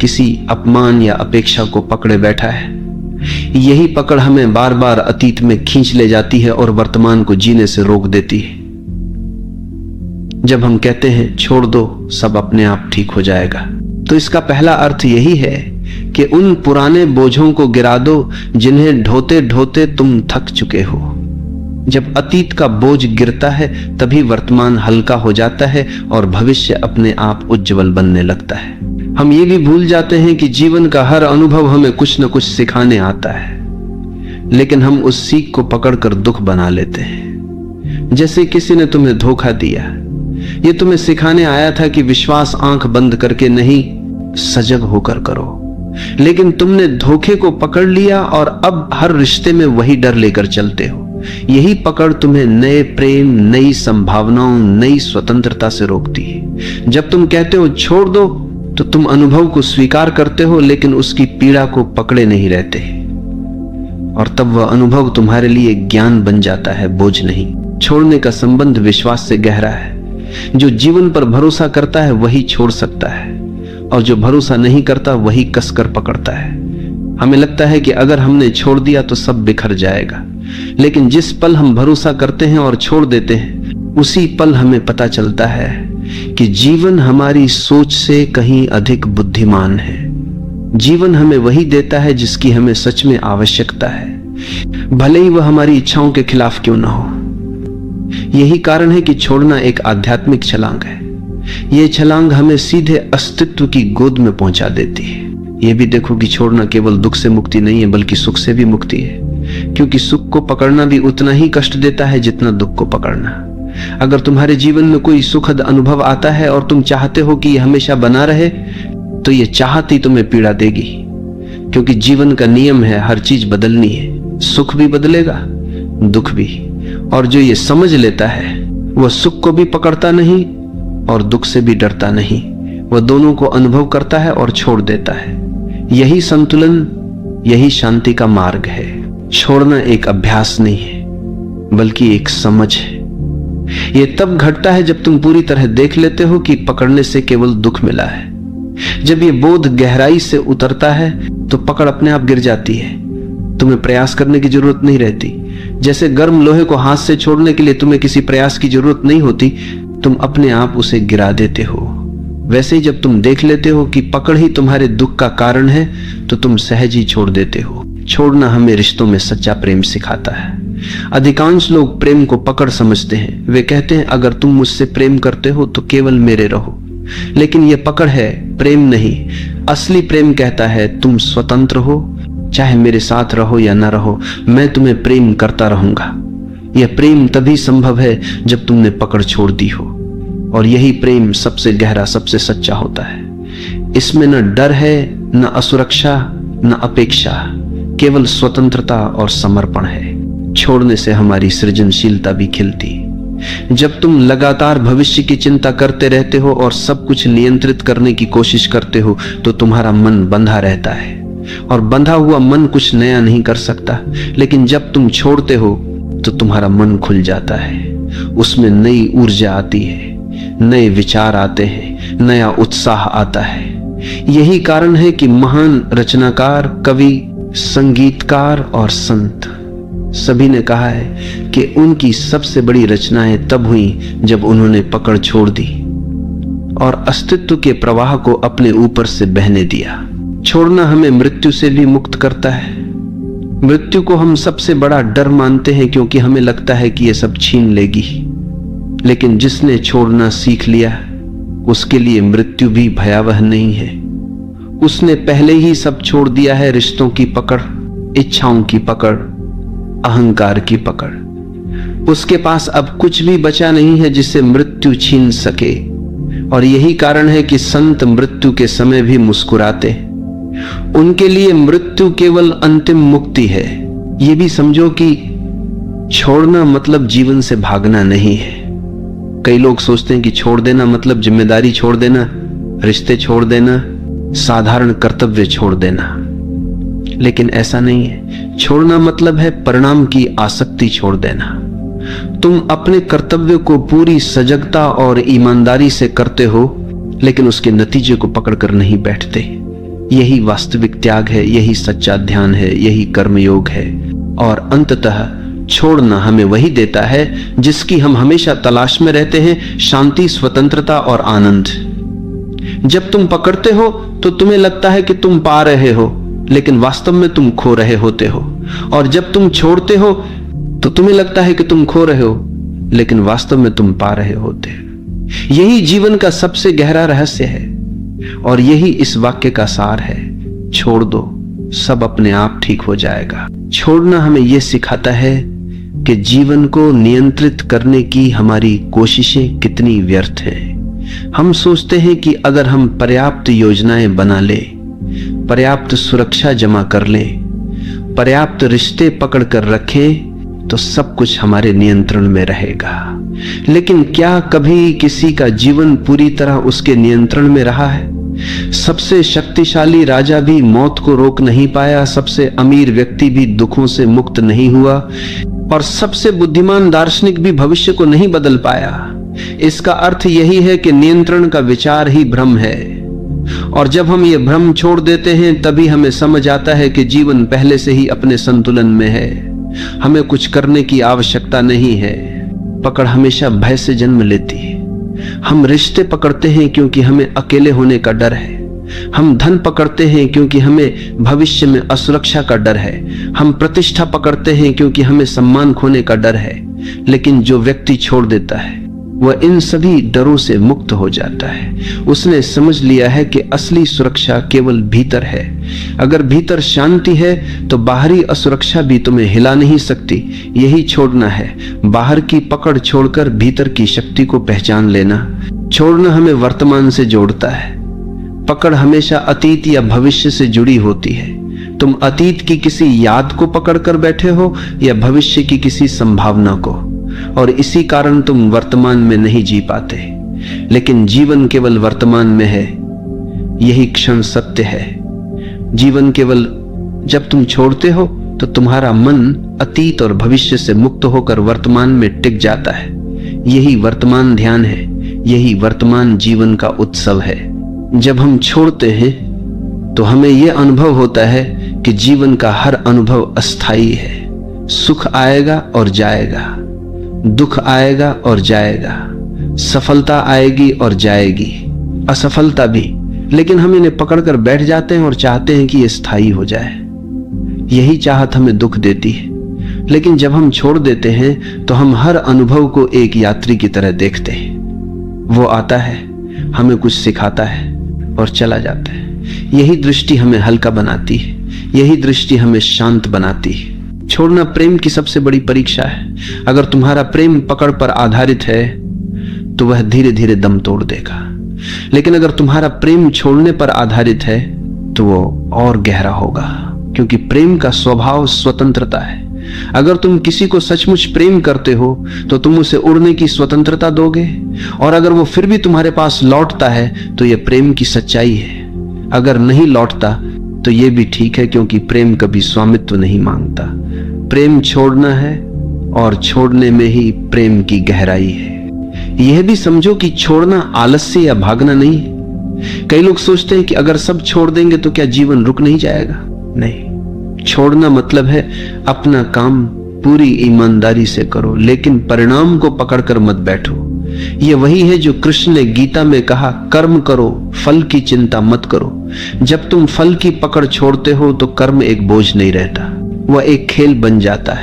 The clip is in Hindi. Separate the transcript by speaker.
Speaker 1: किसी अपमान या अपेक्षा को पकड़े बैठा है। यही पकड़ हमें बार बार अतीत में खींच ले जाती है और वर्तमान को जीने से रोक देती है। जब हम कहते हैं छोड़ दो, सब अपने आप ठीक हो जाएगा, तो इसका पहला अर्थ यही है कि उन पुराने बोझों को गिरा दो जिन्हें ढोते ढोते तुम थक चुके हो। जब अतीत का बोझ गिरता है तभी वर्तमान हल्का हो जाता है और भविष्य अपने आप उज्जवल बनने लगता है। हम ये भी भूल जाते हैं कि जीवन का हर अनुभव हमें कुछ न कुछ सिखाने आता है, लेकिन हम उस सीख को पकड़कर दुख बना लेते हैं। जैसे किसी ने तुम्हें धोखा दिया, ये तुम्हें सिखाने आया था कि विश्वास आंख बंद करके नहीं, सजग होकर करो, लेकिन तुमने धोखे को पकड़ लिया और अब हर रिश्ते में वही डर लेकर चलते हो। यही पकड़ तुम्हें नए प्रेम, नई संभावनाओं, नई स्वतंत्रता से रोकती है। जब तुम कहते हो छोड़ दो, तो तुम अनुभव को स्वीकार करते हो, लेकिन उसकी पीड़ा को पकड़े नहीं रहते, और तब वह अनुभव तुम्हारे लिए ज्ञान बन जाता है, बोझ नहीं। छोड़ने का संबंध विश्वास से गहरा है। जो जीवन पर भरोसा करता है वही छोड़ सकता है, और जो भरोसा नहीं करता वही कसकर पकड़ता है। हमें लगता है कि अगर हमने छोड़ दिया तो सब बिखर जाएगा, लेकिन जिस पल हम भरोसा करते हैं और छोड़ देते हैं, उसी पल हमें पता चलता है कि जीवन हमारी सोच से कहीं अधिक बुद्धिमान है। जीवन हमें वही देता है जिसकी हमें सच में आवश्यकता है, भले ही वह हमारी इच्छाओं के खिलाफ क्यों ना हो। यही कारण है कि छोड़ना एक आध्यात्मिक छलांग है। यह छलांग हमें सीधे अस्तित्व की गोद में पहुंचा देती है। यह भी देखो कि छोड़ना केवल दुख से मुक्ति नहीं है, बल्कि सुख से भी मुक्ति है, क्योंकि सुख को पकड़ना भी उतना ही कष्ट देता है जितना दुख को पकड़ना। अगर तुम्हारे जीवन में कोई सुखद अनुभव आता है और तुम चाहते हो कि यह हमेशा बना रहे, तो यह चाहत ही तुम्हें पीड़ा देगी, क्योंकि जीवन का नियम है हर चीज बदलनी है। सुख भी बदलेगा, दुख भी, और जो ये समझ लेता है वह सुख को भी पकड़ता नहीं और दुख से भी डरता नहीं। वह दोनों को अनुभव करता है और छोड़ देता है। यही संतुलन, यही शांति का मार्ग है। छोड़ना एक अभ्यास नहीं है, बल्कि एक समझ है। यह तब घटता है जब तुम पूरी तरह देख लेते हो कि पकड़ने से केवल दुख मिला है। जब यह बोध गहराई से उतरता है तो पकड़ अपने आप गिर जाती है। तुम्हें प्रयास करने की जरूरत नहीं रहती। जैसे गर्म लोहे को हाथ से छोड़ने के लिए तुम्हें किसी प्रयास की जरूरत नहीं होती, तुम अपने आप उसे गिरा देते हो। वैसे ही जब तुम देख लेते हो कि पकड़ ही तुम्हारे दुख का कारण है, तो तुम सहज ही छोड़ देते हो। छोड़ना हमें रिश्तों में सच्चा प्रेम सिखाता है। अधिकांश लोग प्रेम को पकड़ समझते हैं। वे कहते हैं अगर तुम मुझसे प्रेम करते हो तो केवल मेरे रहो, लेकिन यह पकड़ है, प्रेम नहीं। असली प्रेम कहता है तुम स्वतंत्र हो, चाहे मेरे साथ रहो या ना रहो, मैं तुम्हें प्रेम करता रहूंगा। यह प्रेम तभी संभव है जब तुमने पकड़ छोड़ दी हो, और यही प्रेम सबसे गहरा, सबसे सच्चा होता है। इसमें न डर है, न असुरक्षा, न अपेक्षा, केवल स्वतंत्रता और समर्पण है। छोड़ने से हमारी सृजनशीलता भी खिलती। जब तुम लगातार भविष्य की चिंता करते रहते हो और सब कुछ नियंत्रित करने की कोशिश करते हो, तो तुम्हारा मन बंधा रहता है, और बंधा हुआ मन कुछ नया नहीं कर सकता। लेकिन जब तुम छोड़ते हो तो तुम्हारा मन खुल जाता है, उसमें नई ऊर्जा आती है, नए विचार आते हैं, नया उत्साह आता है। यही कारण है कि महान रचनाकार, कवि, संगीतकार और संत सभी ने कहा है कि उनकी सबसे बड़ी रचनाएं तब हुई जब उन्होंने पकड़ छोड़ दी और अस्तित्व के प्रवाह को अपने ऊपर से बहने दिया। छोड़ना हमें मृत्यु से भी मुक्त करता है। मृत्यु को हम सबसे बड़ा डर मानते हैं, क्योंकि हमें लगता है कि यह सब छीन लेगी, लेकिन जिसने छोड़ना सीख लिया उसके लिए मृत्यु भी भयावह नहीं है। उसने पहले ही सब छोड़ दिया है, रिश्तों की पकड़, इच्छाओं की पकड़, अहंकार की पकड़। उसके पास अब कुछ भी बचा नहीं है जिसे मृत्यु छीन सके। और यही कारण है कि संत मृत्यु के समय भी मुस्कुराते। उनके लिए मृत्यु केवल अंतिम मुक्ति है। यह भी समझो कि छोड़ना मतलब जीवन से भागना नहीं है। कई लोग सोचते हैं कि छोड़ देना मतलब जिम्मेदारी छोड़ देना, रिश्ते छोड़ देना, साधारण कर्तव्य छोड़ देना, लेकिन ऐसा नहीं है। छोड़ना मतलब है परिणाम की आसक्ति छोड़ देना। तुम अपने कर्तव्य को पूरी सजगता और ईमानदारी से करते हो, लेकिन उसके नतीजे को पकड़कर नहीं बैठते। यही वास्तविक त्याग है, यही सच्चा ध्यान है, यही कर्मयोग है। और अंततः छोड़ना हमें वही देता है जिसकी हम हमेशा तलाश में रहते हैं, शांति, स्वतंत्रता और आनंद। जब तुम पकड़ते हो तो तुम्हें लगता है कि तुम पा रहे हो, लेकिन वास्तव में तुम खो रहे होते हो। और जब तुम छोड़ते हो तो तुम्हें लगता है कि तुम खो रहे हो, लेकिन वास्तव में तुम पा रहे होते हो। यही जीवन का सबसे गहरा रहस्य है और यही इस वाक्य का सार है, छोड़ दो, सब अपने आप ठीक हो जाएगा। छोड़ना हमें यह सिखाता है कि जीवन को नियंत्रित करने की हमारी कोशिशें कितनी व्यर्थ हैं। हम सोचते हैं कि अगर हम पर्याप्त योजनाएं बना लें, पर्याप्त सुरक्षा जमा कर लें, पर्याप्त रिश्ते पकड़ कर रखें तो सब कुछ हमारे नियंत्रण में रहेगा। लेकिन क्या कभी किसी का जीवन पूरी तरह उसके नियंत्रण में रहा है? सबसे शक्तिशाली राजा भी मौत को रोक नहीं पाया, सबसे अमीर व्यक्ति भी दुखों से मुक्त नहीं हुआ और सबसे बुद्धिमान दार्शनिक भी भविष्य को नहीं बदल पाया। इसका अर्थ यही है कि नियंत्रण का विचार ही भ्रम है। और जब हम ये भ्रम छोड़ देते हैं तभी हमें समझ आता है कि जीवन पहले से ही अपने संतुलन में है। हमें कुछ करने की आवश्यकता नहीं है। पकड़ हमेशा भय से जन्म लेती है। हम रिश्ते पकड़ते हैं क्योंकि हमें अकेले होने का डर है। हम धन पकड़ते हैं क्योंकि हमें भविष्य में असुरक्षा का डर है। हम प्रतिष्ठा पकड़ते हैं क्योंकि हमें सम्मान खोने का डर है। लेकिन जो व्यक्ति छोड़ देता है वह इन सभी डरों से मुक्त हो जाता है। उसने समझ लिया है कि असली सुरक्षा केवल भीतर है। अगर भीतर शांति है तो बाहरी असुरक्षा भी तुम्हें हिला नहीं सकती। यही छोड़ना है, बाहर की पकड़ छोड़कर भीतर की शक्ति को पहचान लेना। छोड़ना हमें वर्तमान से जोड़ता है। पकड़ हमेशा अतीत या भविष्य से जुड़ी होती है। तुम अतीत की किसी याद को पकड़कर बैठे हो या भविष्य की किसी संभावना को, और इसी कारण तुम वर्तमान में नहीं जी पाते। लेकिन जीवन केवल वर्तमान में है, यही क्षण सत्य है। जीवन केवल जब तुम छोड़ते हो तो तुम्हारा मन अतीत और भविष्य से मुक्त होकर वर्तमान में टिक जाता है। यही वर्तमान ध्यान है, यही वर्तमान जीवन का उत्सव है। जब हम छोड़ते हैं तो हमें यह अनुभव होता है कि जीवन का हर अनुभव अस्थायी है। सुख आएगा और जाएगा, दुख आएगा और जाएगा, सफलता आएगी और जाएगी, असफलता भी। लेकिन हम इन्हें पकड़कर बैठ जाते हैं और चाहते हैं कि ये स्थायी हो जाए। यही चाहत हमें दुख देती है। लेकिन जब हम छोड़ देते हैं तो हम हर अनुभव को एक यात्री की तरह देखते हैं। वो आता है, हमें कुछ सिखाता है और चला जाता है। यही दृष्टि हमें हल्का बनाती है, यही दृष्टि हमें शांत बनाती है। छोड़ना प्रेम की सबसे बड़ी परीक्षा है। अगर तुम्हारा प्रेम पकड़ पर आधारित है तो वह धीरे धीरे दम तोड़ देगा। लेकिन अगर तुम्हारा प्रेम छोड़ने पर आधारित है तो वो और गहरा होगा, क्योंकि प्रेम का स्वभाव स्वतंत्रता है। अगर तुम किसी को सचमुच प्रेम करते हो तो तुम उसे उड़ने की स्वतंत्रता दोगे, और अगर वो फिर भी तुम्हारे पास लौटता है तो यह प्रेम की सच्चाई है। अगर नहीं लौटता तो यह भी ठीक है, क्योंकि प्रेम कभी स्वामित्व नहीं मांगता। प्रेम छोड़ना है और छोड़ने में ही प्रेम की गहराई है। यह भी समझो कि छोड़ना आलस्य या भागना नहीं है। कई लोग सोचते हैं कि अगर सब छोड़ देंगे तो क्या जीवन रुक नहीं जाएगा। नहीं, छोड़ना मतलब है अपना काम पूरी ईमानदारी से करो, लेकिन परिणाम को पकड़कर मत बैठो। यह वही है जो कृष्ण ने गीता में कहा, कर्म करो, फल की चिंता मत करो। जब तुम फल की पकड़ छोड़ते हो तो कर्म एक बोझ नहीं रहता, वह एक खेल बन जाता है।